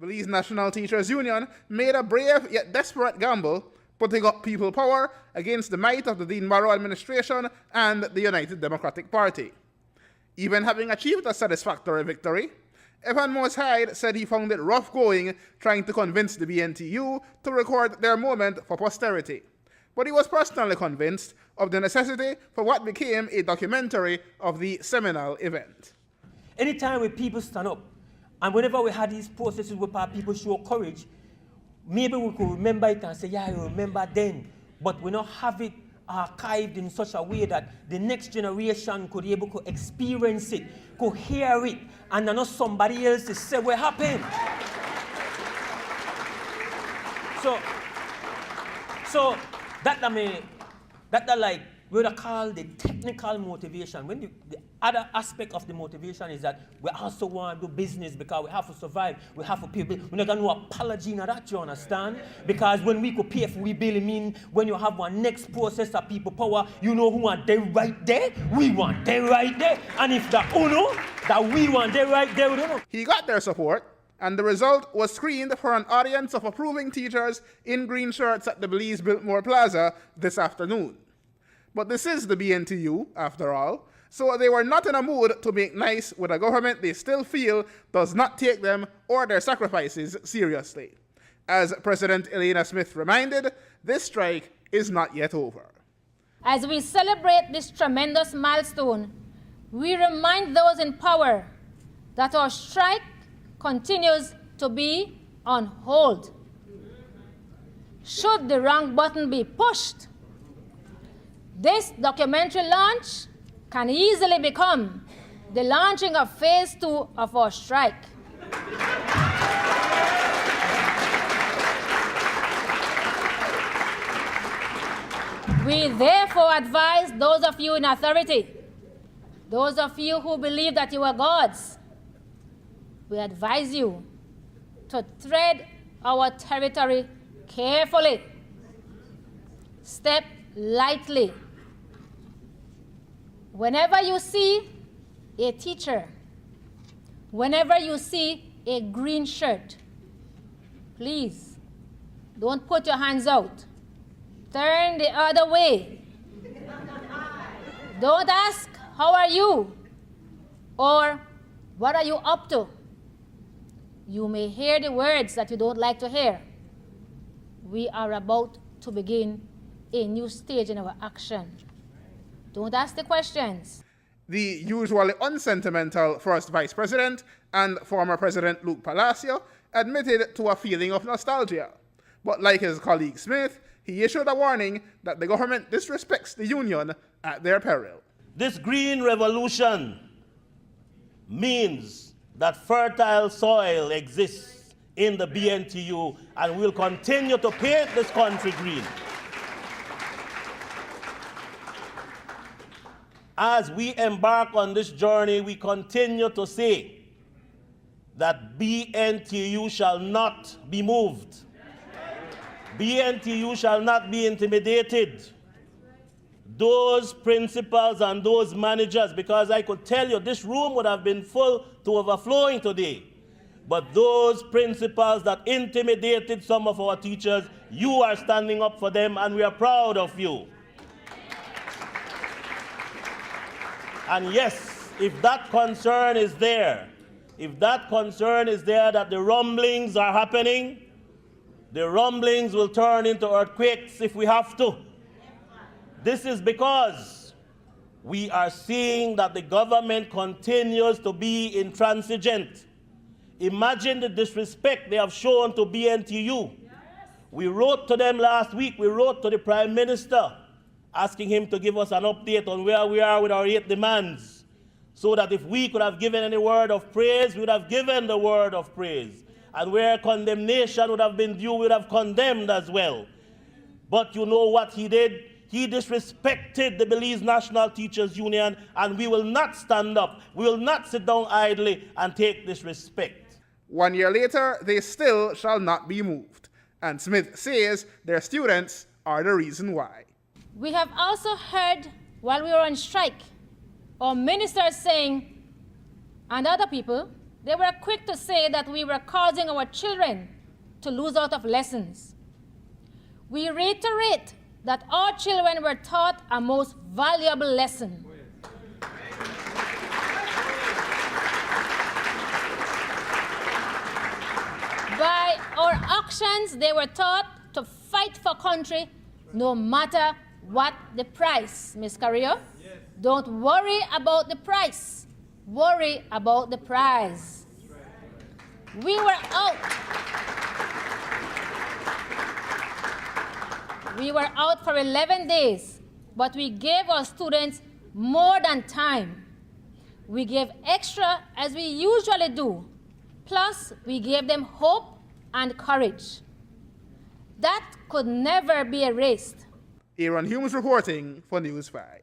Belize National Teachers Union made a brave yet desperate gamble, putting up people power against the might of the Dean Barrow administration and the United Democratic Party. Even having achieved a satisfactory victory, Evan Mooshyde said he found it rough going trying to convince the BNTU to record their moment for posterity. But he was personally convinced of the necessity for what became a documentary of the seminal event. Anytime when people stand up, and whenever we had these processes where people show courage, maybe we could remember it and say, yeah, I remember then, but we don't have it archived in such a way that the next generation could be able to experience it, could hear it, and not somebody else to say what happened. So that like we would call the technical motivation. When the other aspect of the motivation is that we also want to do business because we have to survive. We have to pay. We're not going to apology in that, you understand? Because when we could pay for we bill, mean when you have one next process of people power, you know who want them right there? We want them right there. And if that uno, that we want them right there, we don't know. He got their support, and the result was screened for an audience of approving teachers in green shirts at the Belize Biltmore Plaza this afternoon. But this is the BNTU, after all, so they were not in a mood to make nice with a government they still feel does not take them or their sacrifices seriously. As President Elena Smith reminded, this strike is not yet over. As we celebrate this tremendous milestone, we remind those in power that our strike continues to be on hold. Should the wrong button be pushed, this documentary launch can easily become the launching of phase 2 of our strike. We therefore advise those of you in authority, those of you who believe that you are gods, we advise you to tread our territory carefully, step lightly. Whenever you see a teacher, whenever you see a green shirt, please don't put your hands out. Turn the other way. Don't ask, how are you? Or what are you up to? You may hear the words that you don't like to hear. We are about to begin a new stage in our action. Don't ask the questions. The usually unsentimental first Vice President and former President Luke Palacio admitted to a feeling of nostalgia. But like his colleague Smith, he issued a warning that the government disrespects the union at their peril. This green revolution means that fertile soil exists in the BNTU and will continue to paint this country green. As we embark on this journey, we continue to say that BNTU shall not be moved. BNTU shall not be intimidated. Those principals and those managers, because I could tell you this room would have been full to overflowing today, but those principals that intimidated some of our teachers, you are standing up for them and we are proud of you. And yes, if that concern is there, that the rumblings are happening, the rumblings will turn into earthquakes if we have to. This is because we are seeing that the government continues to be intransigent. Imagine the disrespect they have shown to BNTU. We wrote to them last week, we wrote to the Prime Minister, asking him to give us an update on where we are with our 8 demands, so that if we could have given any word of praise, we would have given the word of praise. And where condemnation would have been due, we would have condemned as well. But you know what he did? He disrespected the Belize National Teachers Union, and we will not stand up. We will not sit down idly and take disrespect. 1 year later, they still shall not be moved. And Smith says their students are the reason why. We have also heard, while we were on strike, our ministers saying, and other people, They were quick to say that we were causing our children to lose out of lessons. We reiterate that our children were taught a most valuable lesson. By our actions, they were taught to fight for country no matter what the price. Ms. Carrillo, yes. Don't worry about the price. Worry about the prize. We were out. We were out for 11 days, but we gave our students more than time. We gave extra as we usually do. Plus, we gave them hope and courage. That could never be erased. Aaron Humes reporting for News 5.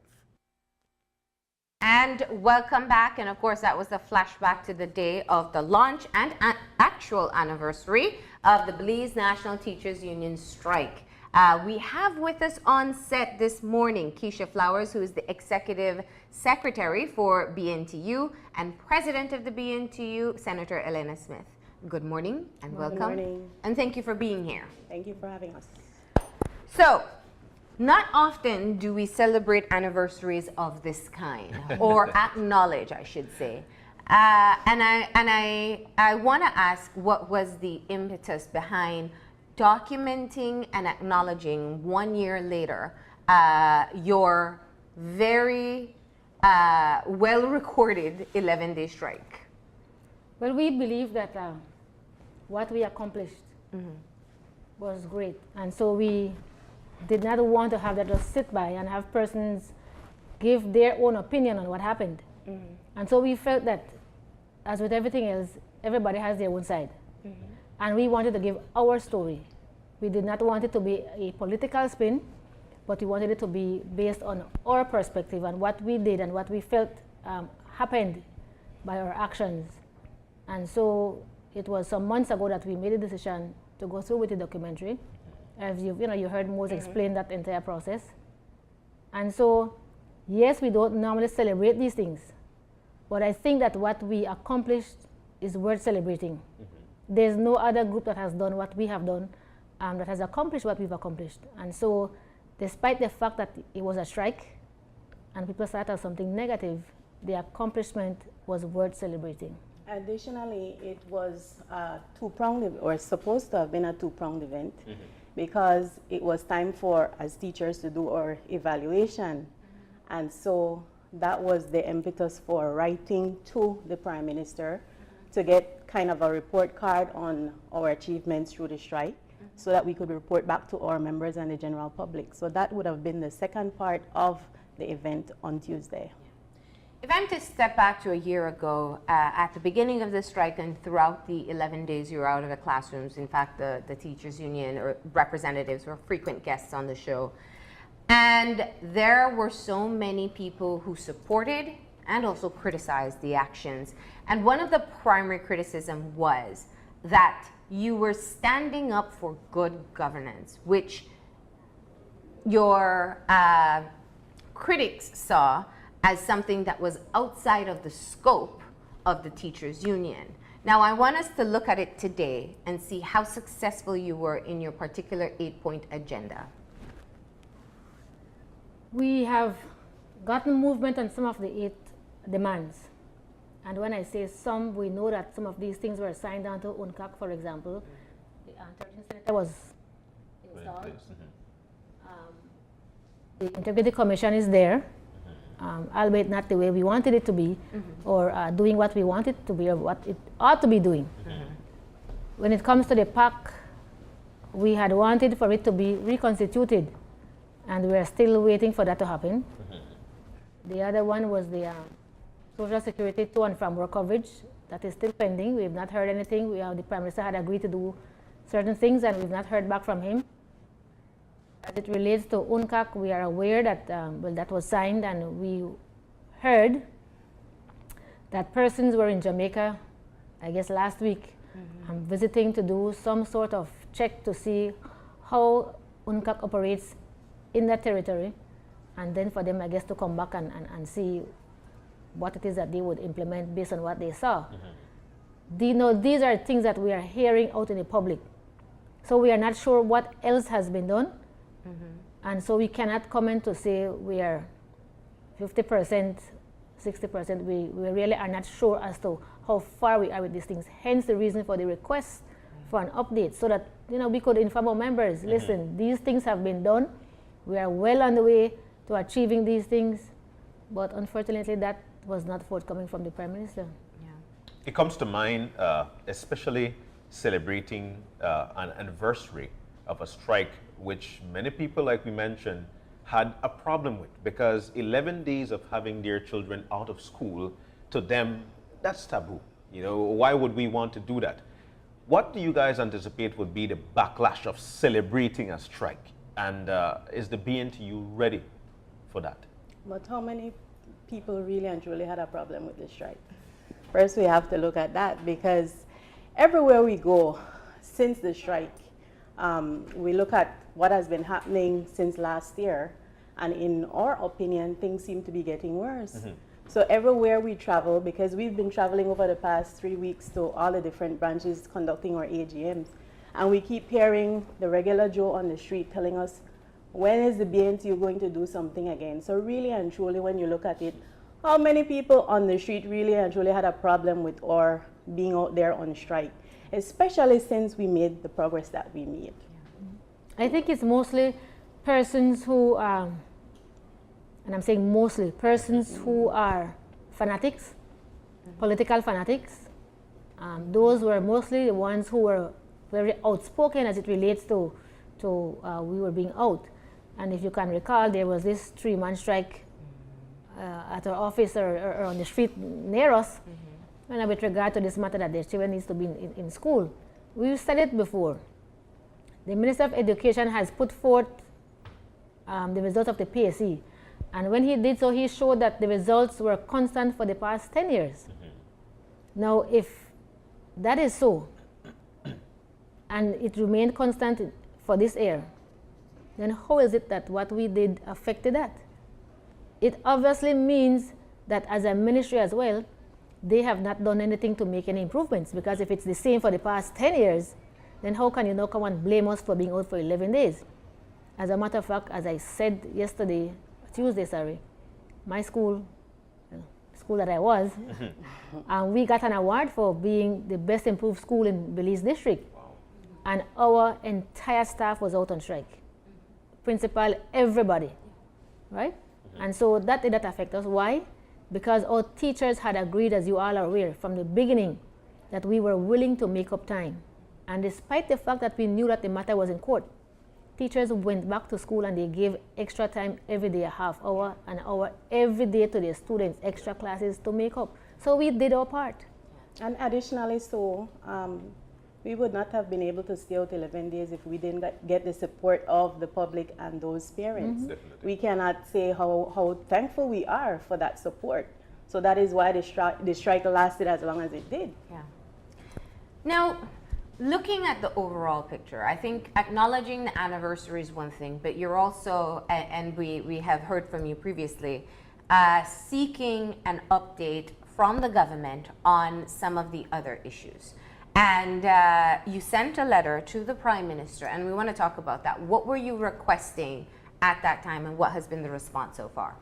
And welcome back. And of course, that was a flashback to the day of the launch and actual anniversary of the Belize National Teachers Union strike. We have with us on set this morning Keisha Flowers, who is the Executive Secretary for BNTU, and President of the BNTU, Senator Elena Smith. Good morning and welcome. Good morning. And thank you for being here. Thank you for having us. So, not often do we celebrate anniversaries of this kind, or acknowledge, I should say. And I want to ask, what was the impetus behind documenting and acknowledging 1 year later your very well-recorded 11-day strike? Well, we believe that what we accomplished was great. And so we did not want to have that just sit by and have persons give their own opinion on what happened. And so we felt that, as with everything else, everybody has their own side. And we wanted to give our story. We did not want it to be a political spin, but we wanted it to be based on our perspective and what we did and what we felt happened by our actions. And so it was some months ago that we made a decision to go through with the documentary. As you heard Mose explain that entire process. And so, yes, we don't normally celebrate these things, but I think that what we accomplished is worth celebrating. There's no other group that has done what we have done, that has accomplished what we've accomplished. And so, despite the fact that it was a strike and people saw it as something negative, the accomplishment was worth celebrating. Additionally, it was a two-pronged, or supposed to have been a two-pronged event, because it was time for, as teachers, to do our evaluation. And so that was the impetus for writing to the Prime Minister to get kind of a report card on our achievements through the strike, so that we could report back to our members and the general public. So that would have been the second part of the event on Tuesday. If I'm to step back to a year ago, at the beginning of the strike and throughout the 11 days you were out of the classrooms, in fact, the teachers union or representatives were frequent guests on the show. And there were so many people who supported and also criticized the actions. And one of the primary criticism was that you were standing up for good governance, which your critics saw as something that was outside of the scope of the teachers union. Now, I want us to look at it today and see how successful you were in your particular 8-point agenda. We have gotten movement on some of the 8 demands. And when I say some, we know that some of these things were signed down to UNCAC, for example. The 13th Senator was installed. The Integrity Commission is there. Albeit not the way we wanted it to be, or doing what we want it to be, or what it ought to be doing. When it comes to the PAC, we had wanted for it to be reconstituted, and we're still waiting for that to happen. The other one was the Social Security to and from work coverage. That is still pending. We have not heard anything. The Prime Minister had agreed to do certain things, and we've not heard back from him. As it relates to UNCAC, we are aware that that was signed, and we heard that persons were in Jamaica, I guess last week, visiting to do some sort of check to see how UNCAC operates in that territory, and then for them, I guess, to come back and see what it is that they would implement based on what they saw. These are things that we are hearing out in the public. So we are not sure what else has been done. And so we cannot comment to say we are 50%, 60%. We really are not sure as to how far we are with these things. Hence the reason for the request for an update, so that we could inform our members, listen, these things have been done. We are well on the way to achieving these things. But unfortunately, that was not forthcoming from the Prime Minister. It comes to mind, especially celebrating an anniversary of a strike, which many people, like we mentioned, had a problem with, because 11 days of having their children out of school, to them, that's taboo. Why would we want to do that? What do you guys anticipate would be the backlash of celebrating a strike? And is the BNTU ready for that? But how many people really and truly had a problem with the strike? First, we have to look at that, because everywhere we go since the strike, we look at what has been happening since last year, and in our opinion, things seem to be getting worse. So everywhere we travel, because we've been traveling over the past 3 weeks to all the different branches conducting our AGMs, and we keep hearing the regular Joe on the street telling us, when is the BNTU going to do something again? So really and truly, when you look at it, how many people on the street really and truly had a problem with our being out there on strike, especially since we made the progress that we made? I think it's mostly persons who, and I'm saying mostly, persons who are fanatics, political fanatics. Those were mostly the ones who were very outspoken as it relates to we were being out. And if you can recall, there was this 3-month strike at our office or on the street near us, and with regard to this matter that their children needs to be in school. We've said it before. The Minister of Education has put forth the results of the PSE. And when he did so, he showed that the results were constant for the past 10 years. Now, if that is so, and it remained constant for this year, then how is it that what we did affected that? It obviously means that as a ministry as well, they have not done anything to make any improvements, because if it's the same for the past 10 years, then how can you now come and blame us for being out for 11 days? As a matter of fact, as I said Tuesday, my school that I was, and we got an award for being the best improved school in Belize district. Wow. And our entire staff was out on strike. Principal, everybody, right? And so that did not affect us. Why? Because our teachers had agreed, as you all are aware, from the beginning, that we were willing to make up time. And despite the fact that we knew that the matter was in court, teachers went back to school and they gave extra time every day, a half hour, an hour every day to their students, extra classes to make up. So we did our part. And additionally, we would not have been able to stay out 11 days if we didn't get the support of the public and those parents. We cannot say how thankful we are for that support. So that is why the strike lasted as long as it did. Yeah. Now, looking at the overall picture, I think acknowledging the anniversary is one thing, but you're also, and we have heard from you previously, seeking an update from the government on some of the other issues. And you sent a letter to the Prime Minister, and we want to talk about that. What were you requesting at that time, and what has been the response so far?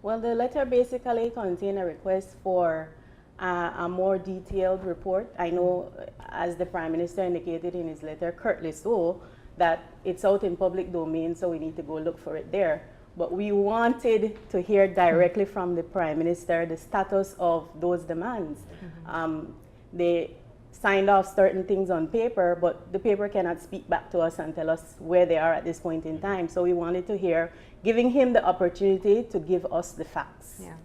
Well, the letter basically contained a request for a more detailed report. I know, as the Prime Minister indicated in his letter, curtly so, that it's out in public domain, so we need to go look for it there. But we wanted to hear directly from the Prime Minister the status of those demands. They signed off certain things on paper, but the paper cannot speak back to us and tell us where they are at this point in time. So we wanted to hear, giving him the opportunity to give us the facts. Yeah.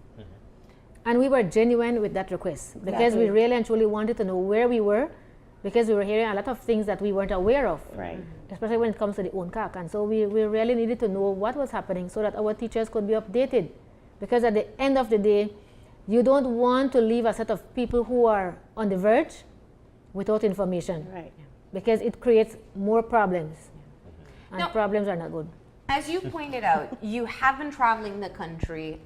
And we were genuine with that request, because we really and truly wanted to know where we were, because we were hearing a lot of things that we weren't aware of, right? Especially when it comes to the UNCAC. And so we really needed to know what was happening so that our teachers could be updated. Because at the end of the day, you don't want to leave a set of people who are on the verge without information, right? Because it creates more problems, and now, problems are not good. As you pointed out, you have been traveling the country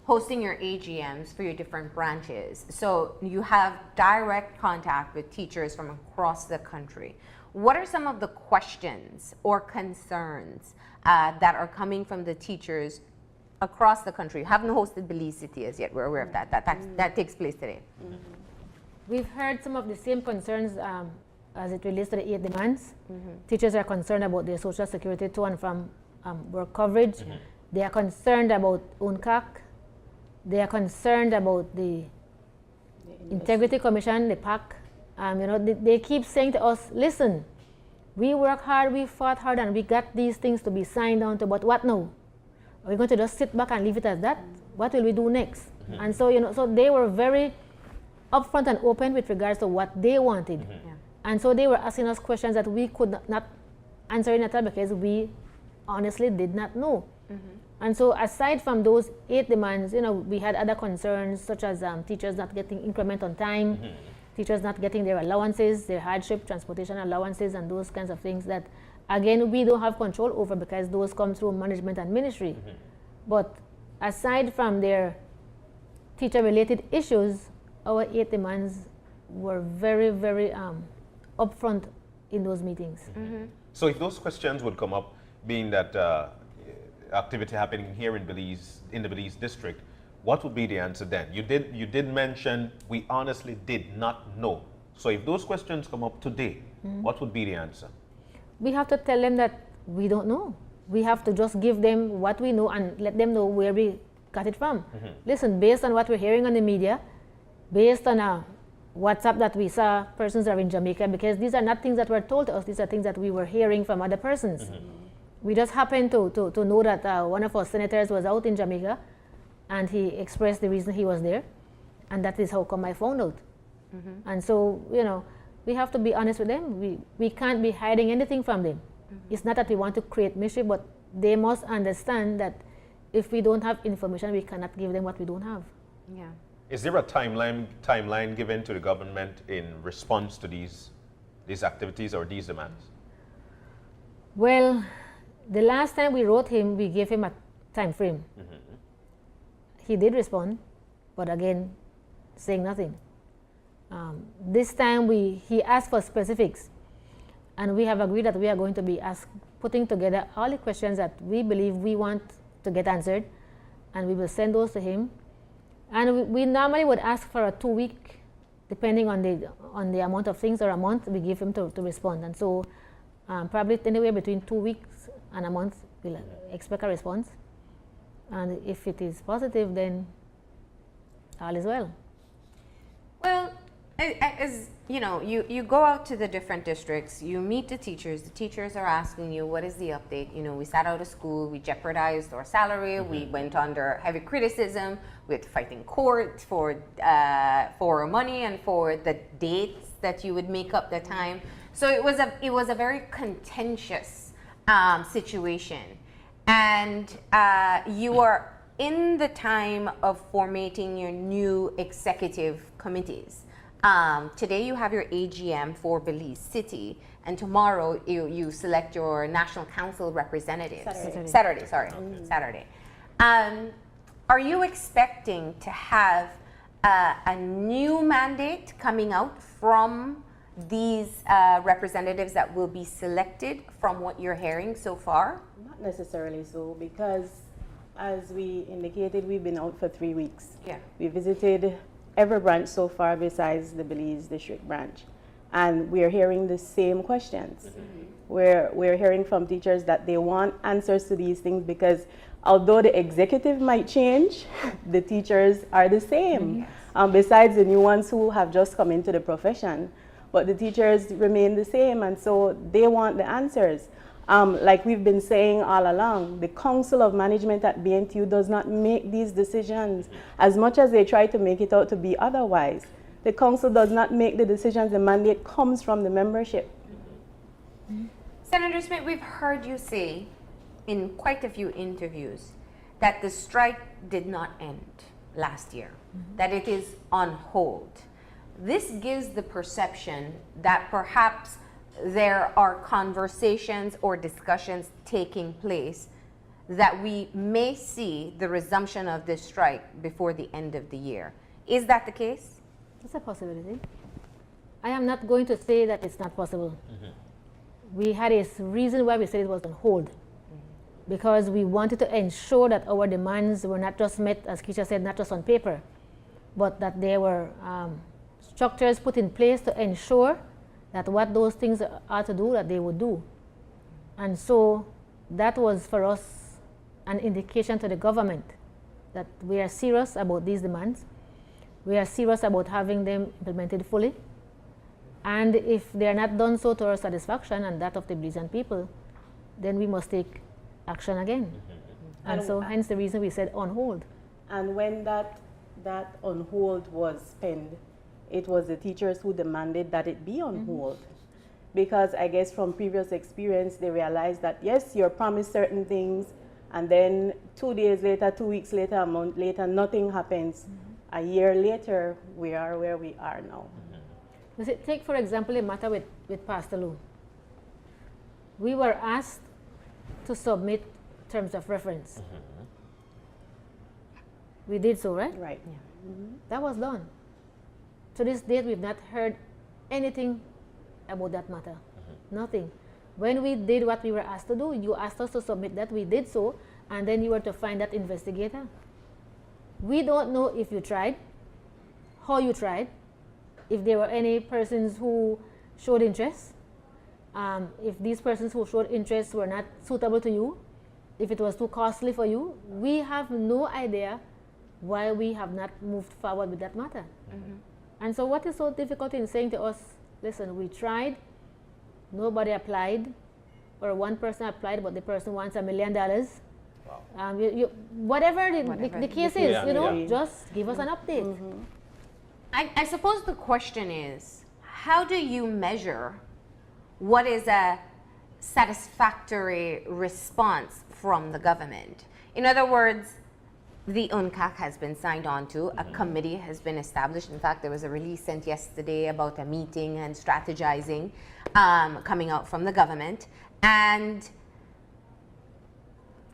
hosting your AGMs for your different branches. So you have direct contact with teachers from across the country. What are some of the questions or concerns that are coming from the teachers across the country? You haven't hosted Belize City as yet. We're aware of that. That takes place today. Mm-hmm. We've heard some of the same concerns as it relates to the 8 demands. Mm-hmm. Teachers are concerned about their social security to and from work coverage. Mm-hmm. They are concerned about UNCAC. They are concerned about the Integrity Commission, the PAC. They keep saying to us, listen, we work hard, we fought hard, and we got these things to be signed on to, but what now? Are we going to just sit back and leave it as that? What will we do next? Mm-hmm. And so, so they were very upfront and open with regards to what they wanted. Mm-hmm. Yeah. And so they were asking us questions that we could not answer in at all because we honestly did not know. Mm-hmm. And so aside from those 8 demands, we had other concerns such as teachers not getting increment on time, mm-hmm. teachers not getting their allowances, their hardship, transportation allowances, and those kinds of things that, again, we don't have control over because those come through management and ministry. Mm-hmm. But aside from their teacher-related issues, our 8 demands were very, very upfront in those meetings. Mm-hmm. So if those questions would come up, being that activity happening here in the Belize district, what would be the answer then? You did mention we honestly did not know. So if those questions come up today, mm-hmm. what would be the answer? We have to tell them that we don't know. We have to just give them what we know and let them know where we got it from. Mm-hmm. Listen, based on what we're hearing on the media, based on WhatsApp that we saw, persons are in Jamaica, because these are not things that were told to us, these are things that we were hearing from other persons. Mm-hmm. We just happened to know that one of our senators was out in Jamaica, and he expressed the reason he was there, and that is how come I found out. Mm-hmm. And so, we have to be honest with them. We can't be hiding anything from them. Mm-hmm. It's not that we want to create mischief, but they must understand that if we don't have information, we cannot give them what we don't have. Yeah. Is there a timeline given to the government in response to these activities or these demands? Well, the last time we wrote him, we gave him a time frame. Mm-hmm. He did respond, but again, saying nothing. This time he asked for specifics, and we have agreed that we are going to be putting together all the questions that we believe we want to get answered, and we will send those to him. And we normally would ask for a 2-week, depending on the amount of things, or a month we give him to respond. And so probably anywhere between 2 weeks and a month, we'll expect a response. And if it is positive, then all is well. Well, as you go out to the different districts, you meet the teachers are asking you, what is the update? We sat out of school, we jeopardized our salary, mm-hmm. we went under heavy criticism, we had to fight in court for money and for the dates that you would make up the time. So it was a very contentious situation. And you are in the time of formatting your new executive committees. Today you have your AGM for Belize City, and tomorrow you select your National Council representatives. Saturday. Are you expecting to have a new mandate coming out from these representatives that will be selected from what you're hearing so far? Not necessarily so, because as we indicated, we've been out for 3 weeks. Yeah. We visited every branch so far besides the Belize district branch, and we're hearing the same questions. Mm-hmm. We're hearing from teachers that they want answers to these things, because although the executive might change, the teachers are the same. Mm-hmm. Besides the new ones who have just come into the profession, but the teachers remain the same, and so they want the answers. Like we've been saying all along, the Council of Management at BNTU does not make these decisions, as much as they try to make it out to be otherwise. The council does not make the decisions. The mandate comes from the membership. Mm-hmm. Senator Smith, we've heard you say in quite a few interviews that the strike did not end last year, mm-hmm. that it is on hold. This gives the perception that perhaps there are conversations or discussions taking place that we may see the resumption of this strike before the end of the year. Is that the case? It's a possibility. I am not going to say that it's not possible. We had a reason why we said it was on hold. Because we wanted to ensure that our demands were not just met, as Keisha said, not just on paper, but that there were structures put in place to ensure that what those things are to do, that they would do. And so that was for us an indication to the government that we are serious about these demands. We are serious about having them implemented fully. And if they are not done so to our satisfaction and that of the Belizean people, then we must take action again. And so hence the reason we said on hold. And when that on hold was penned, it was the teachers who demanded that it be on hold. Because I guess from previous experience, they realized that yes, you're promised certain things, and then 2 days later, 2 weeks later, a month later, nothing happens. A year later, we are where we are now. Take, for example, a matter with Pastor Lou. We were asked to submit terms of reference. We did so, right? Right. That was done. To this date, we've not heard anything about that matter. Nothing. When we did what we were asked to do, you asked us to submit that, we did so, and then you were to find that investigator. We don't know if you tried, how you tried, if there were any persons who showed interest, if these persons who showed interest were not suitable to you, if it was too costly for you. We have no idea why we have not moved forward with that matter. And so what is so difficult in saying to us, listen, we tried, nobody applied, or one person applied, but the person wants $1 million. Wow. Whatever the case is, just give us an update. I suppose the question is, how do you measure what is a satisfactory response from the government? In other words, the UNCAC has been signed on to, a committee has been established. In fact, there was a release sent yesterday about a meeting and strategizing coming out from the government. And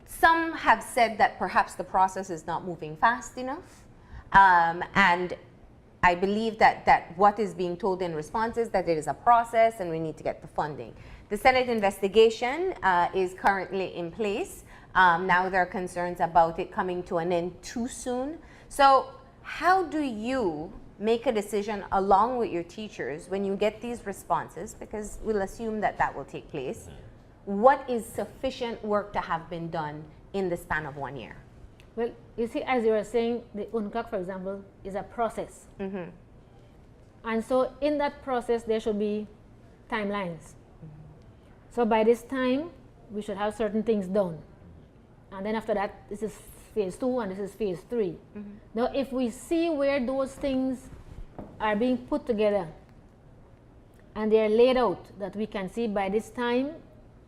some have said that perhaps the process is not moving fast enough. And I believe that what is being told in response is that it is a process and we need to get the funding. The Senate investigation is currently in place. Now there are concerns about it coming to an end too soon. So how do you make a decision along with your teachers when you get these responses, because we'll assume that that will take place, what is sufficient work to have been done in the span of 1 year? Well, you see, as you were saying, the UNCAC, for example, is a process. And so in that process, there should be timelines. So by this time, we should have certain things done. And then after that, this is phase 2 and this is phase 3. Now, if we see where those things are being put together and they are laid out, that we can see by this time,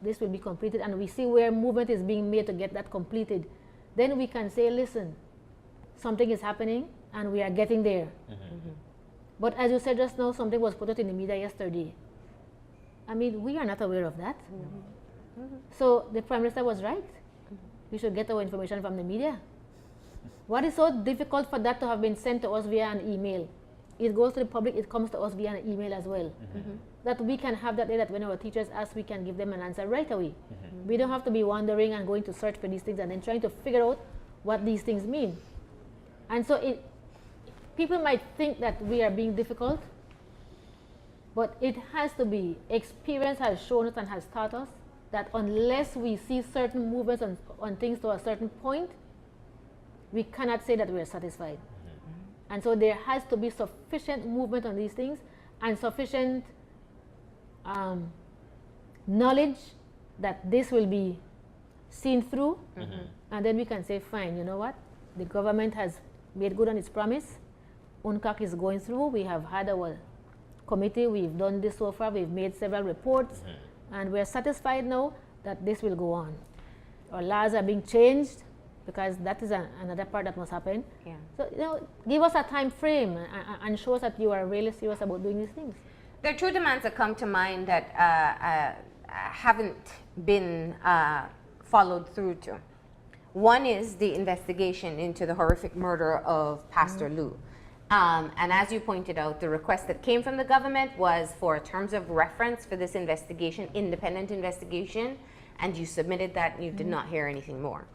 this will be completed, and we see where movement is being made to get that completed, then we can say, listen, something is happening and we are getting there. But as you said just now, something was put out in the media yesterday. I mean, we are not aware of that. So the Prime Minister was right. We should get our information from the media. What is so difficult for that to have been sent to us via an email? It goes to the public, it comes to us via an email as well. That we can have that day that when our teachers ask, we can give them an answer right away. We don't have to be wandering and going to search for these things and then trying to figure out what these things mean. And so people might think that we are being difficult, but it has to be. Experience has shown us and has taught us that unless we see certain movements on things to a certain point, we cannot say that we are satisfied. And so there has to be sufficient movement on these things and sufficient knowledge that this will be seen through, and then we can say, fine, you know what? The government has made good on its promise. UNCAC is going through. We have had our committee. We've done this so far. We've made several reports, and we're satisfied now that this will go on. Our laws are being changed, because that is another part that must happen. So, give us a time frame and show us that you are really serious about doing these things. There are two demands that come to mind that haven't been followed through to. One is the investigation into the horrific murder of Pastor Lou. And as you pointed out, the request that came from the government was for terms of reference for this investigation, independent investigation, and you submitted that and you did not hear anything more.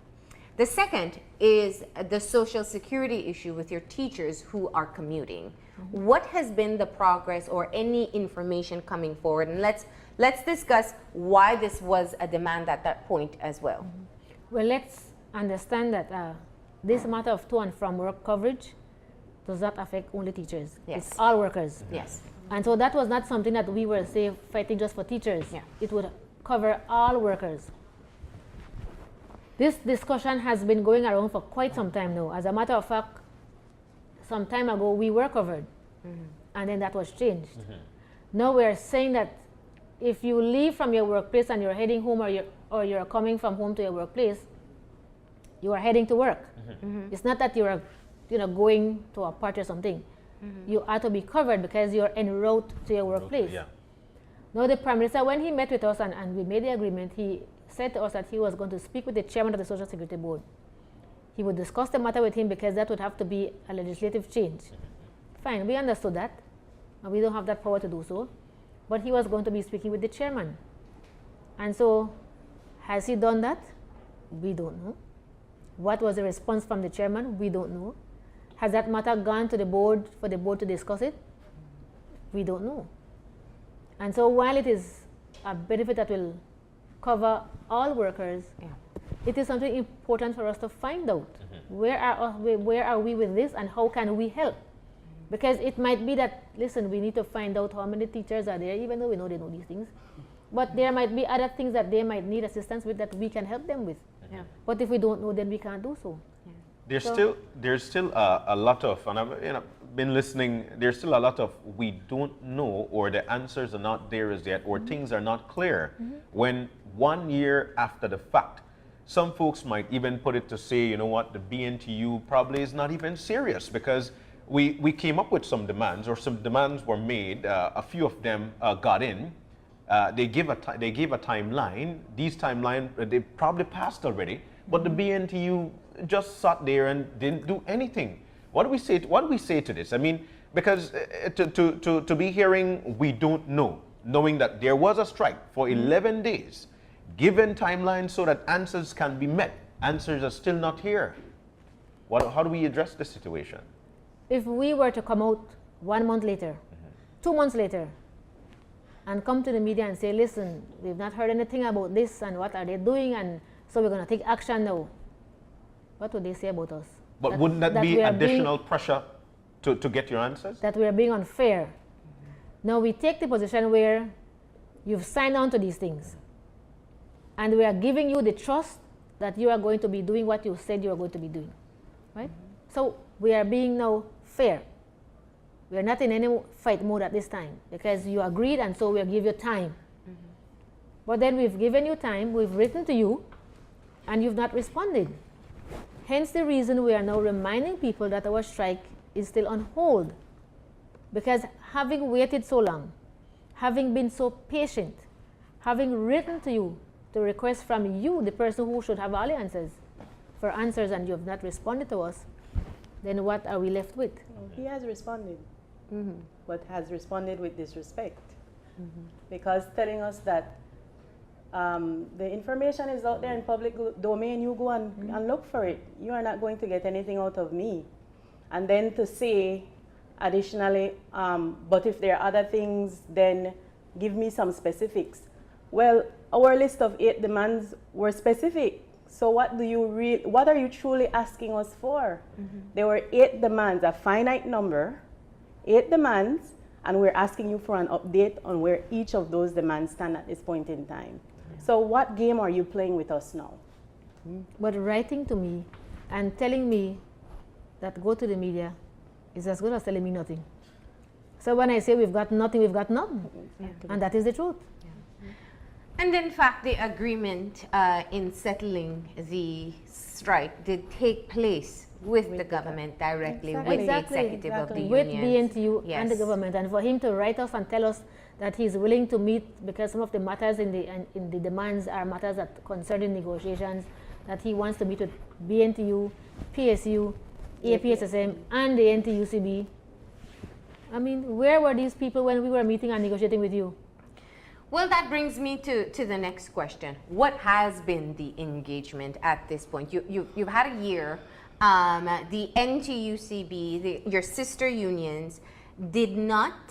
The second is the social security issue with your teachers who are commuting. What has been the progress or any information coming forward? And let's discuss why this was a demand at that point as well. Well, let's understand that this matter of to and from work coverage does not affect only teachers. Yes. It's all workers. Yes. And so that was not something that we were, say, fighting just for teachers. Yeah. It would cover all workers. This discussion has been going around for quite some time now. As a matter of fact, some time ago we were covered, and then that was changed. Now we are saying that if you leave from your workplace and you're heading home, or you're coming from home to your workplace, you are heading to work. It's not that you're going to a party or something. You are to be covered because you're en route to your workplace. Yeah. Now the Prime Minister, when he met with us and we made the agreement, he said to us that he was going to speak with the chairman of the Social Security Board. He would discuss the matter with him because that would have to be a legislative change. Fine, we understood that, and we don't have that power to do so. But he was going to be speaking with the chairman. And so, has he done that? We don't know. What was the response from the chairman? We don't know. Has that matter gone to the board for the board to discuss it? We don't know. And so while it is a benefit that will cover all workers, it is something important for us to find out. Where are we with this and how can we help? Because it might be that, listen, we need to find out how many teachers are there, even though we know they know these things. But there might be other things that they might need assistance with that we can help them with. But if we don't know, then we can't do so. There's still a lot of, and I've been listening, there's still a lot of we don't know, or the answers are not there as yet, or things are not clear. When 1 year after the fact, some folks might even put it to say, you know what, the BNTU probably is not even serious because we came up with some demands, or some demands were made, a few of them got in. They gave a timeline. These timelines, they probably passed already, but the BNTU just sat there and didn't do anything. What do we say to this? I mean, because to be hearing we don't know, knowing that there was a strike for 11 days, given timelines so that answers can be met, answers are still not here. How do we address this situation? If we were to come out 1 month later, 2 months later, and come to the media and say, listen, we've not heard anything about this and what are they doing, and so we're going to take action now, what would they say about us? But wouldn't that be additional pressure to get your answers? That we are being unfair. Now we take the position where you've signed on to these things, and we are giving you the trust that you are going to be doing what you said you are going to be doing, right? So we are being now fair. We are not in any fight mode at this time because you agreed, and so we'll give you time. But then we've given you time, we've written to you, and you've not responded. Hence the reason we are now reminding people that our strike is still on hold. Because having waited so long, having been so patient, having written to you to request from you, the person who should have all the answers, for answers, and you have not responded to us, then what are we left with? He has responded, but has responded with disrespect. Because telling us that the information is out there in public domain, you go and look for it. You are not going to get anything out of me. And then to say, additionally, but if there are other things, then give me some specifics. Well, our list of 8 demands were specific. So what are you truly asking us for? There were 8 demands, a finite number, 8 demands, and we're asking you for an update on where each of those demands stand at this point in time. So what game are you playing with us now? But writing to me and telling me that go to the media is as good as telling me nothing. So when I say we've got nothing, we've got none. And that is the truth. And in fact, the agreement in settling the strike did take place with the government directly, with the executive of the with union. BNTU and the government. And for him to write us and tell us that he's willing to meet because some of the matters in the demands are matters that concern negotiations, that he wants to meet with BNTU, PSU, APSSM, and the NTUCB. I mean, where were these people when we were meeting and negotiating with you? Well, that brings me to the next question. What has been the engagement at this point? You've had a year. The NTUCB, your sister unions, did not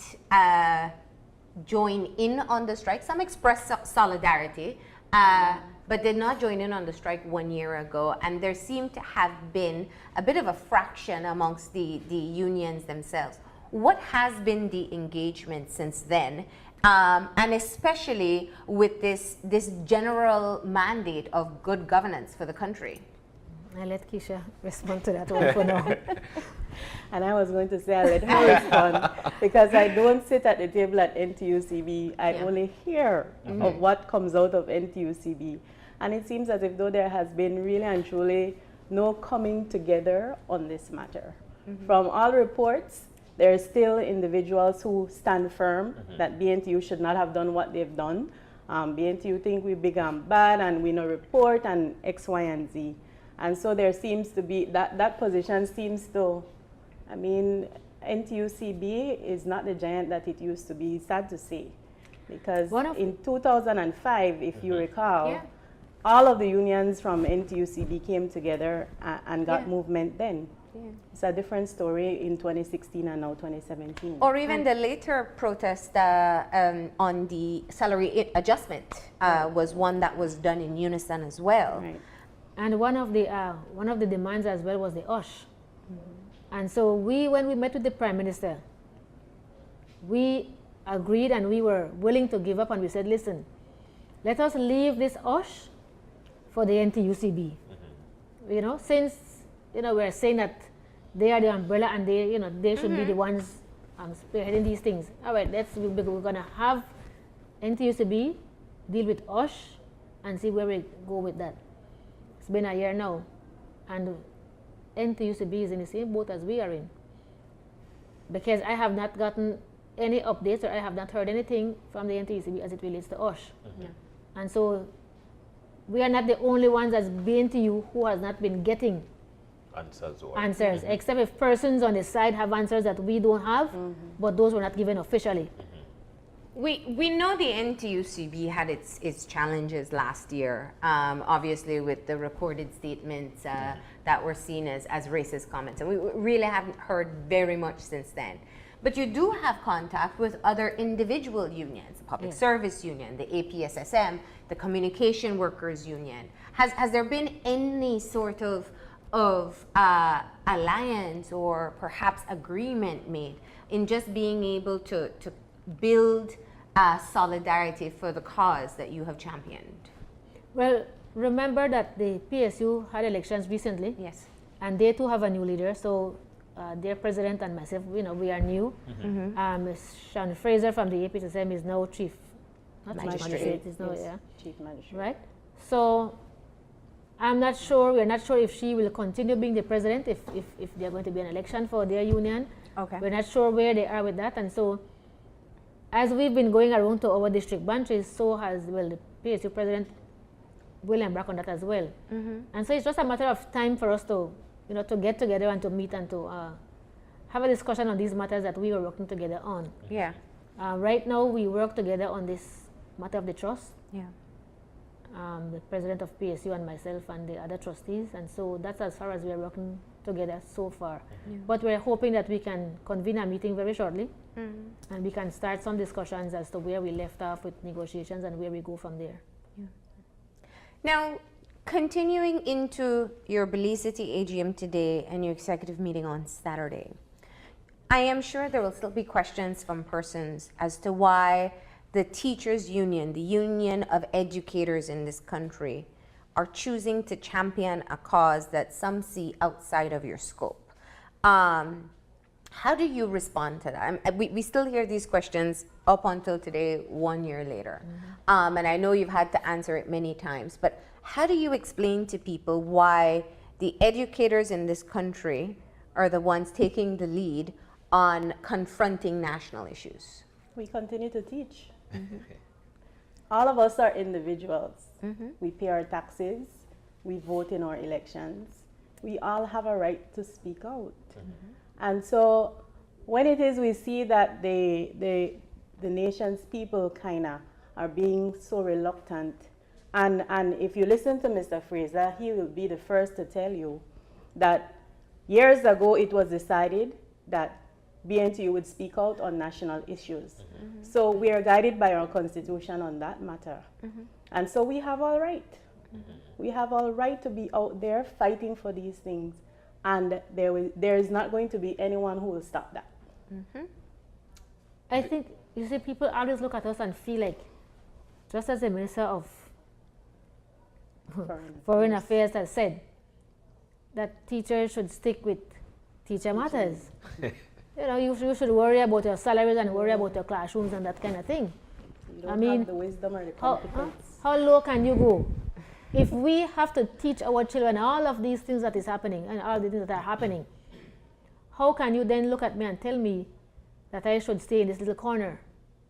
join in on the strike. Some expressed solidarity, but did not join in on the strike 1 year ago. And there seemed to have been a bit of a fraction amongst the unions themselves. What has been the engagement since then? And especially with this general mandate of good governance for the country. I'll let Keisha respond to that one for now. And I was going to say I'll let her respond because I don't sit at the table at NTUCB. I only hear of what comes out of NTUCB. And it seems as if though there has been really and truly no coming together on this matter. From all reports, there are still individuals who stand firm that BNTU should not have done what they've done. BNTU think we big and bad and we no report and X, Y, and Z. And so there seems to be, that position seems to, I mean, NTUCB is not the giant that it used to be, sad to say. Because in 2005, if you recall, all of the unions from NTUCB came together and got movement then. It's a different story in 2016 and now 2017. Or even the later protest on the salary adjustment was one that was done in unison as well. Right. And one of the demands as well was the OSH. And so when we met with the Prime Minister, we agreed and we were willing to give up, and we said, listen, let us leave this OSH for the NTUCB. You know, since we're saying that they are the umbrella and they should be the ones spearheading these things. All right, we're gonna have NTUCB deal with OSH and see where we go with that. It's been a year now, and NTUCB is in the same boat as we are in, because I have not gotten any updates or I have not heard anything from the NTUCB as it relates to OSH. And so we are not the only ones as BNTU who has not been getting answers, except if persons on the side have answers that we don't have, but those were not given officially. We know the NTUCB had its challenges last year, obviously with the recorded statements that were seen as racist comments, and we really haven't heard very much since then. But you do have contact with other individual unions, the Public Service Union, the APSSM, the Communication Workers Union. Has there been any sort of alliance or perhaps agreement made in just being able to build solidarity for the cause that you have championed? Well, remember that the PSU had elections recently. Yes. And they too have a new leader, so their president and myself, we are new. Sean Fraser from the APSSM is now chief magistrate. Chief magistrate. Right? So I'm not sure, we're not sure if she will continue being the president if they're going to be an election for their union. Okay. We're not sure where they are with that, and so as we've been going around to our district branches, so has, the PSU president will embark on that as well. And so it's just a matter of time for us to, to get together and to meet and to have a discussion on these matters that we were working together on. Yeah. Right now, we work together on this matter of the trust. Yeah. The president of PSU and myself and the other trustees, and so that's as far as we are working together so far. But we're hoping that we can convene a meeting very shortly, and we can start some discussions as to where we left off with negotiations and where we go from there. Now, continuing into your Belize City AGM today and your executive meeting on Saturday, I am sure there will still be questions from persons as to why the teachers union, the union of educators in this country, are choosing to champion a cause that some see outside of your scope. How do you respond to that? We still hear these questions up until today, 1 year later. And I know you've had to answer it many times, but how do you explain to people why the educators in this country are the ones taking the lead on confronting national issues? We continue to teach. All of us are individuals. We pay our taxes. we vote in our elections, we all have a right to speak out. And so when it is we see that the nation's people kind of are being so reluctant, and if you listen to Mr. Fraser, he will be the first to tell you that years ago it was decided that BNTU would speak out on national issues. So we are guided by our constitution on that matter. And so we have all right. We have all right to be out there fighting for these things. And there is not going to be anyone who will stop that. I think, you see, people always look at us and feel like, just as the Minister of Foreign Affairs has said, that teachers should stick with teacher matters. You know, you should worry about your salaries and worry about your classrooms and that kind of thing. You don't have the wisdom or the competence. How low can you go? If we have to teach our children all of these things that is happening and all the things that are happening, how can you then look at me and tell me that I should stay in this little corner?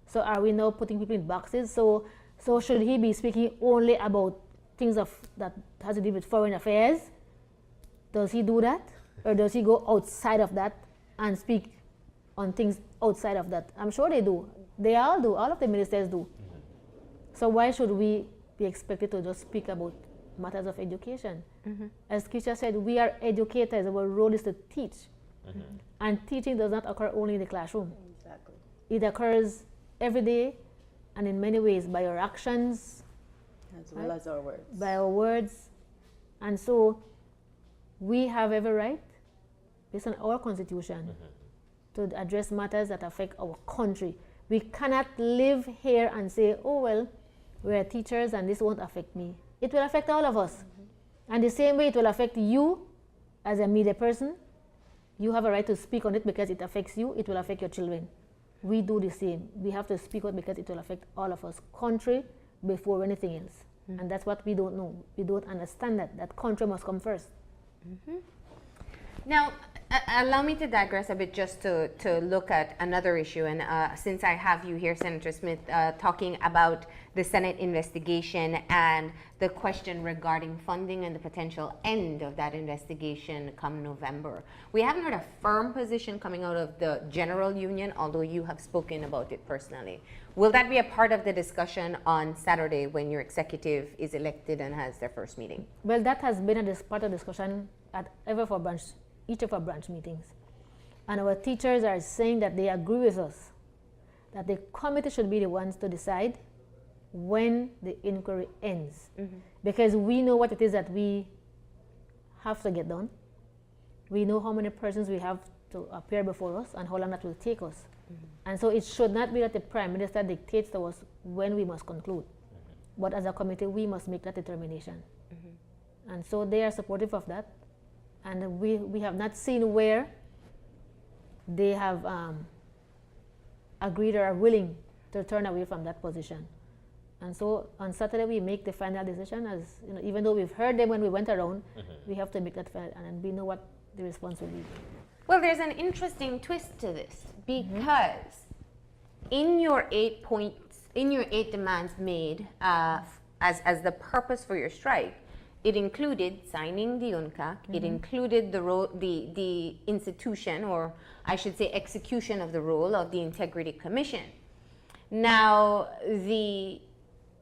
So are we now putting people in boxes? So should he be speaking only about things that has to do with foreign affairs? Does he do that? Or does he go outside of that and speak on things outside of that? I'm sure they do. They all do. All of the ministers do. So why should we be expected to just speak about matters of education? As Keisha said, we are educators. Our role is to teach. And teaching does not occur only in the classroom. Exactly. It occurs every day and in many ways by our actions, As well as our words. by our words. And so we have every right, based on our constitution, to address matters that affect our country. We cannot live here and say, oh, well, we're teachers and this won't affect me. It will affect all of us. And the same way it will affect you as a media person. You have a right to speak on it because it affects you. It will affect your children. We do the same. We have to speak out because it will affect all of us, country before anything else. And that's what we don't know. We don't understand that country must come first. Now, allow me to digress a bit just to look at another issue. And since I have you here, Senator Smith, talking about the Senate investigation and the question regarding funding and the potential end of that investigation come November. We haven't heard a firm position coming out of the General Union, although you have spoken about it personally. Will that be a part of the discussion on Saturday when your executive is elected and has their first meeting? Well, that has been a part of discussion at each of our branch meetings. And our teachers are saying that they agree with us that the committee should be the ones to decide when the inquiry ends. Because we know what it is that we have to get done. We know how many persons we have to appear before us and how long that will take us. And so it should not be that the Prime Minister dictates to us when we must conclude. But as a committee, we must make that determination. And so they are supportive of that. And we have not seen where they have agreed or are willing to turn away from that position. And so on Saturday we make the final decision. As you know, even though we've heard them when we went around, we have to make that final, and we know what the response will be. Well, there's an interesting twist to this because in your 8 points, in your 8 demands made as the purpose for your strike, it included signing the UNCAC. It included the institution, or I should say execution of the role of the Integrity Commission. Now, the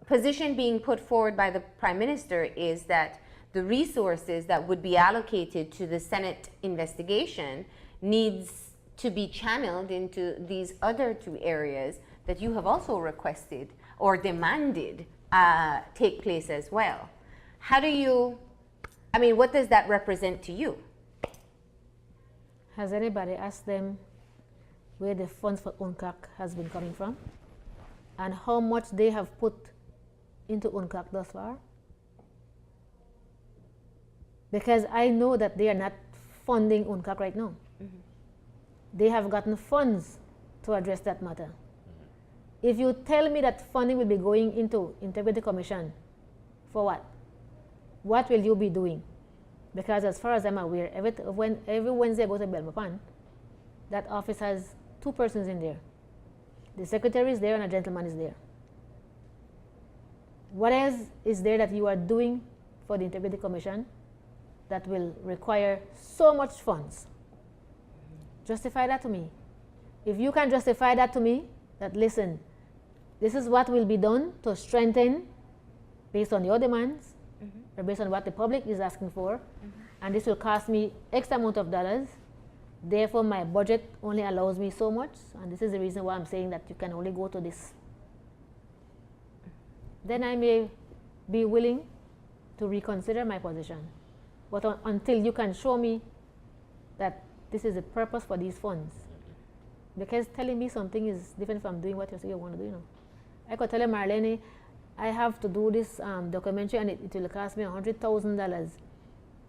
position being put forward by the Prime Minister is that the resources that would be allocated to the Senate investigation needs to be channeled into these other 2 areas that you have also requested or demanded take place as well. How do you, I mean, what does that represent to you? Has anybody asked them where the funds for UNCAC has been coming from? And how much they have put into UNCAC thus far? Because I know that they are not funding UNCAC right now. They have gotten funds to address that matter. If you tell me that funding will be going into Integrity Commission, for what? What will you be doing? Because as far as I'm aware, every Wednesday I go to Belmopan, that office has 2 persons in there. The secretary is there and a gentleman is there. What else is there that you are doing for the Integrity Commission that will require so much funds. Justify that to me. If you can justify that to me, that listen, this is what will be done to strengthen based on your demands, or based on what the public is asking for, and this will cost me X amount of dollars, therefore my budget only allows me so much, and this is the reason why I'm saying that you can only go to this. Then I may be willing to reconsider my position. But until you can show me that this is the purpose for these funds, because telling me something is different from doing what you say you want to do, you know. I could tell you, Marlene, I have to do this documentary and it will cost me $100,000.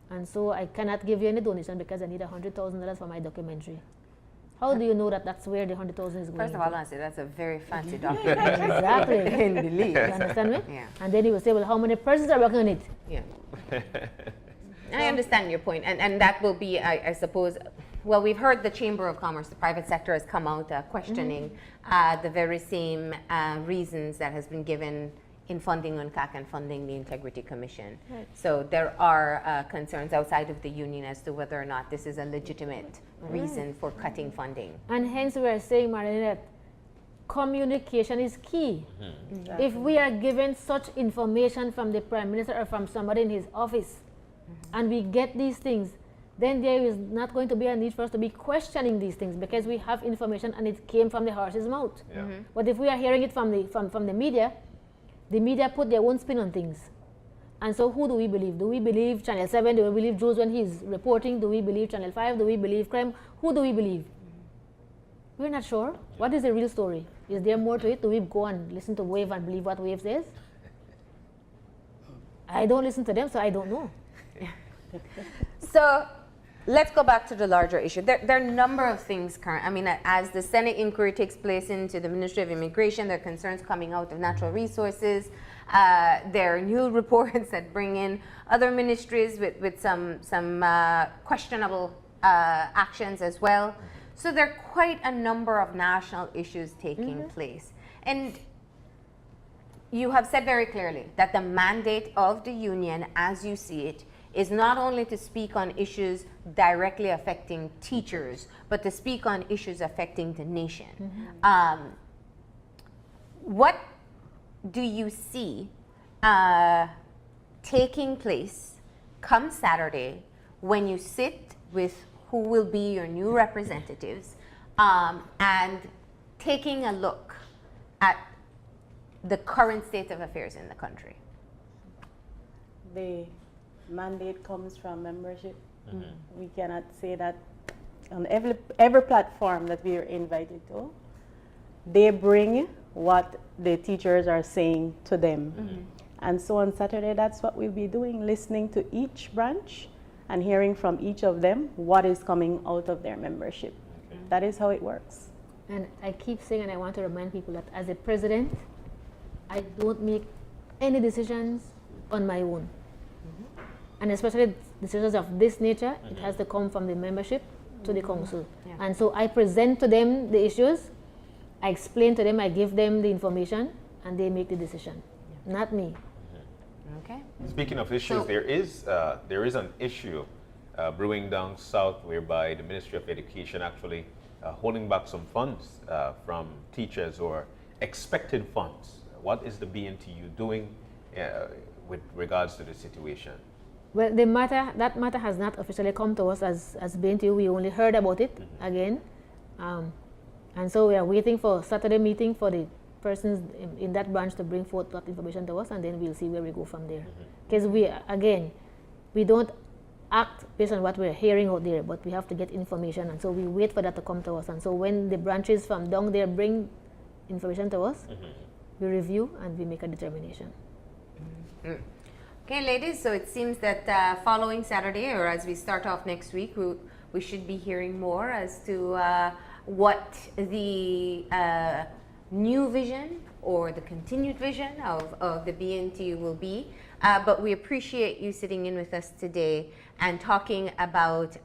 And so I cannot give you any donation because I need $100,000 for my documentary. How do you know that that's where the $100,000 is going? First of all, I say that's a very fancy documentary. Exactly. In Belize. You understand me? Yeah. And then he will say, well, how many persons are working on it? Yeah. I understand your point, and that will be, I suppose, well, we've heard the Chamber of Commerce, the private sector has come out questioning the very same reasons that has been given in funding UNCAC and funding the Integrity Commission. Right. So there are concerns outside of the union as to whether or not this is a legitimate reason for cutting funding. And hence we are saying, Marlene, that communication is key. Exactly. If we are given such information from the Prime Minister or from somebody in his office, and we get these things, then there is not going to be a need for us to be questioning these things because we have information and it came from the horse's mouth. Yeah. But if we are hearing it from the media put their own spin on things. And so who do we believe? Do we believe Channel 7? Do we believe Jules when he's reporting? Do we believe Channel 5? Do we believe Crime? Who do we believe? We're not sure. What is the real story? Is there more to it? Do we go and listen to Wave and believe what Wave says? I don't listen to them, so I don't know. So let's go back to the larger issue. There are a number of things current. I mean, as the Senate inquiry takes place into the Ministry of Immigration, there are concerns coming out of natural resources. There are new reports that bring in other ministries with some questionable actions as well. So there are quite a number of national issues taking place. And you have said very clearly that the mandate of the union, as you see it, is not only to speak on issues directly affecting teachers, but to speak on issues affecting the nation. What do you see taking place come Saturday when you sit with who will be your new representatives and taking a look at the current state of affairs in the country? The mandate comes from membership. We cannot say that on every platform that we are invited to. They bring what the teachers are saying to them. And so on Saturday, that's what we'll be doing, listening to each branch and hearing from each of them what is coming out of their membership. That is how it works. And I keep saying, and I want to remind people that as a president, I don't make any decisions on my own. And especially decisions of this nature, it has to come from the membership to the council. And so I present to them the issues, I explain to them, I give them the information, and they make the decision, not me. Okay. Speaking of issues, there is an issue brewing down south whereby the Ministry of Education actually holding back some funds from teachers or expected funds. What is the BNTU doing with regards to the situation? Well, that matter has not officially come to us as BNTU. We only heard about it again. And so we are waiting for Saturday meeting for the persons in that branch to bring forth that information to us, and then we'll see where we go from there. Because we don't act based on what we're hearing out there, but we have to get information, and so we wait for that to come to us. And so when the branches from down there bring information to us, we review and we make a determination. Okay, ladies, so it seems that following Saturday, or as we start off next week, we should be hearing more as to what the new vision or the continued vision of the BNTU will be. But we appreciate you sitting in with us today and talking about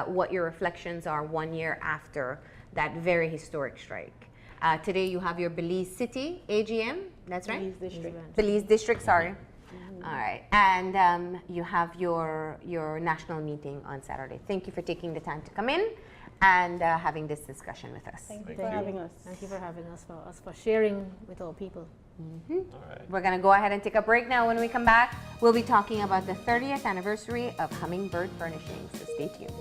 what your reflections are 1 year after that very historic strike. Today you have your Belize City AGM, that's right? Belize District. Belize District, sorry. All right, and you have your national meeting on Saturday. Thank you for taking the time to come in and having this discussion with us. Thank you for having us. Thank you for having us, for sharing with our people. All right. We're going to go ahead and take a break now. When we come back, we'll be talking about the 30th anniversary of Hummingbird Furnishings, so stay tuned.